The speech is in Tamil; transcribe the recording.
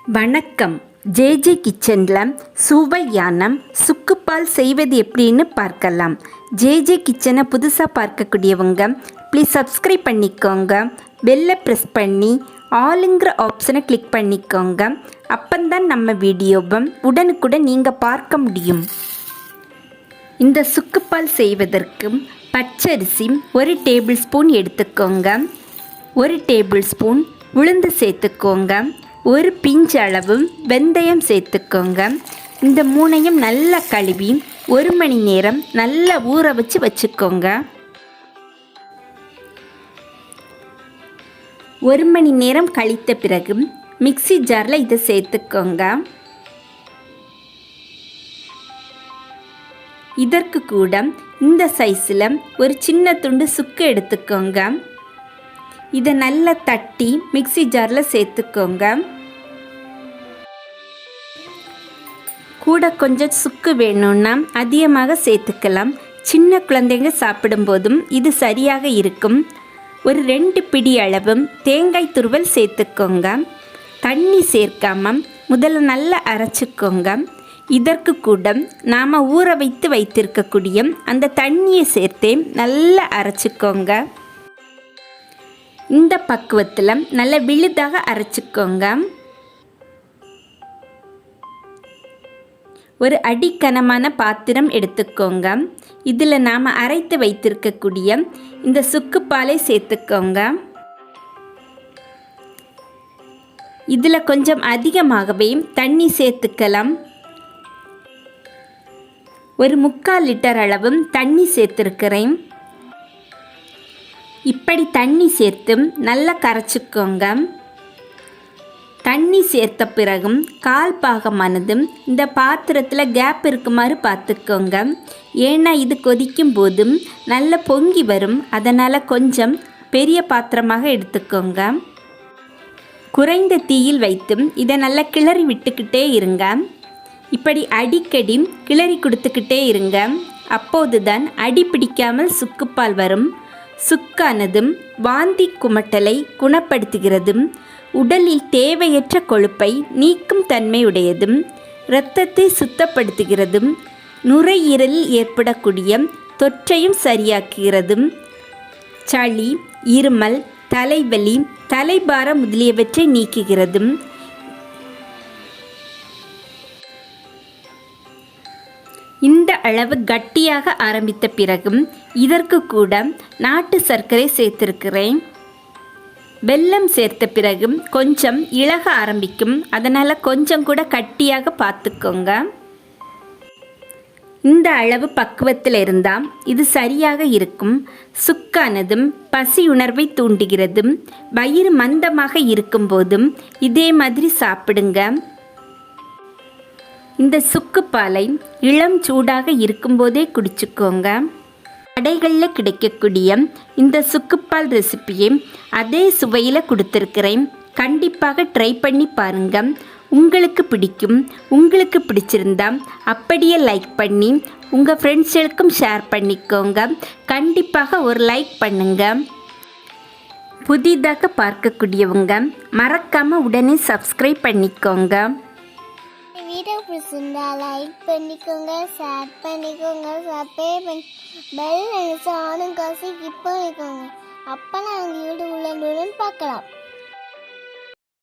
வணக்கம். ஜேஜே கிச்சனில் சுவையான சுக்குப்பால் செய்வது எப்படின்னு பார்க்கலாம். ஜேஜே கிச்சனை புதுசாக பார்க்கக்கூடியவங்க ப்ளீஸ் சப்ஸ்கிரைப் பண்ணிக்கோங்க. பெல்லை ப்ரெஸ் பண்ணி ஆளுங்கிற ஆப்ஷனை கிளிக் பண்ணிக்கோங்க. அப்பந்தான் நம்ம வீடியோவை உடனுக்குடன் நீங்கள் பார்க்க முடியும். இந்த சுக்குப்பால் செய்வதற்கு பச்சரிசி 1 டேபிள் ஸ்பூன் எடுத்துக்கோங்க. 1 டேபிள் ஸ்பூன் உளுந்து சேர்த்துக்கோங்க. 1 பிஞ்ச் அளவு வெந்தயம் சேர்த்துக்கோங்க. இந்த மூணையும் நல்லா கழுவி 1 மணி நேரம் நல்லா ஊற வச்சுக்கோங்க. 1 மணி நேரம் கழித்த பிறகு மிக்ஸி ஜாரில் இதை சேர்த்துக்கோங்க. இதற்கு கூட இந்த சைஸில் ஒரு சின்ன துண்டு சுக்கு எடுத்துக்கோங்க. இதை நல்லா தட்டி மிக்ஸி ஜாரில் சேர்த்துக்கோங்க. கூட கொஞ்சம் சுக்கு வேணும்னா அதிகமாக சேர்த்துக்கலாம். சின்ன குழந்தைங்க சாப்பிடும்போதும் இது சரியாக இருக்கும். ஒரு 2 பிடி அளவு தேங்காய் துருவல் சேர்த்துக்கோங்க. தண்ணி சேர்க்காம முதல்ல நல்லா அரைச்சிக்கோங்க. இதற்கு கூட நாம் ஊற வைத்திருக்கக்கூடிய அந்த தண்ணியை சேர்த்தே நல்லா அரைச்சிக்கோங்க. இந்த பக்குவத்தில் நல்ல விழுதாக அரைச்சிக்கோங்க. ஒரு அடிக்கனமான பாத்திரம் எடுத்துக்கோங்க. இதில் நாம் அரைத்து வைத்திருக்கக்கூடிய இந்த சுக்குப்பாலை சேர்த்துக்கோங்க. இதில் கொஞ்சம் அதிகமாகவே தண்ணி சேர்த்துக்கலாம். ஒரு 3/4 லிட்டர் அளவு தண்ணி சேர்த்துருக்கிறேன். இப்படி தண்ணி சேர்த்து நல்லா கரைச்சிக்கோங்க. தண்ணி சேர்த்த பிறகும் 1/4 பாகமானது இந்த பாத்திரத்தில் கேப் இருக்குமாறு பார்த்துக்கோங்க. ஏன்னா இது கொதிக்கும் போதும் நல்லா பொங்கி வரும். அதனால் கொஞ்சம் பெரிய பாத்திரமாக எடுத்துக்கோங்க. குறைந்த தீயில் வைத்து இதை நல்லா கிளறி விட்டுக்கிட்டே இருங்க. இப்படி அடிக்கடி கிளறி கொடுத்துக்கிட்டே இருங்க. அப்போதுதான் அடி பிடிக்காமல் சுக்குப்பால் வரும். சுக்கானதும் வாந்தி குமட்டலை குணப்படுத்துகிறதும், உடலில் தேவையற்ற கொழுப்பை நீக்கும் தன்மையுடையதும், இரத்தத்தை சுத்தப்படுத்துகிறதும், நுரையீரலில் ஏற்படக்கூடிய தொற்றையும் சரியாக்குகிறதும், சளி, இருமல், தலைவலி, தலைபாரம் முதலியவற்றை நீக்குகிறதும், இந்த அளவு கட்டியாக ஆரம்பித்த பிறகும் இதற்கு கூட நாட்டு சர்க்கரை சேர்த்திருக்கிறேன். வெல்லம் சேர்த்த பிறகு கொஞ்சம் இளக ஆரம்பிக்கும். அதனால் கொஞ்சம் கூட கட்டியாக பார்த்துக்கோங்க. இந்த அளவு பக்குவத்தில் இருந்தால் இது சரியாக இருக்கும். சுக்கானதும் பசியுணர்வை தூண்டுகிறதும், வயிறு மந்தமாக இருக்கும்போதும் இதே மாதிரி சாப்பிடுங்க. இந்த சுக்குப்பாலை இளம் சூடாக இருக்கும்போதே குடிச்சுக்கோங்க. கடைகளில் கிடைக்கக்கூடிய இந்த சுக்குப்பால் ரெசிப்பியை அதே சுவையில் கொடுத்துருக்கிறேன். கண்டிப்பாக ட்ரை பண்ணி பாருங்கள். உங்களுக்கு பிடிக்கும். உங்களுக்கு பிடிச்சிருந்தா அப்படியே லைக் பண்ணி உங்கள் ஃப்ரெண்ட்ஸுகளுக்கும் ஷேர் பண்ணிக்கோங்க. கண்டிப்பாக ஒரு லைக் பண்ணுங்கள். புதிதாக பார்க்கக்கூடியவங்க மறக்காமல் உடனே சப்ஸ்கிரைப் பண்ணிக்கோங்க. வீடியோ பிடிச்சிருந்தா லைக் பண்ணிக்கோங்க, ஷேர் பண்ணிக்கோங்க, சப்ஸ்கிரைப் பண்ணி பெல் அடிச்சு ஆனும் காசு கிளிக் பண்ணிக்கோங்க. அப்போ நாங்கள் யூடியூப்ல பார்க்கலாம்.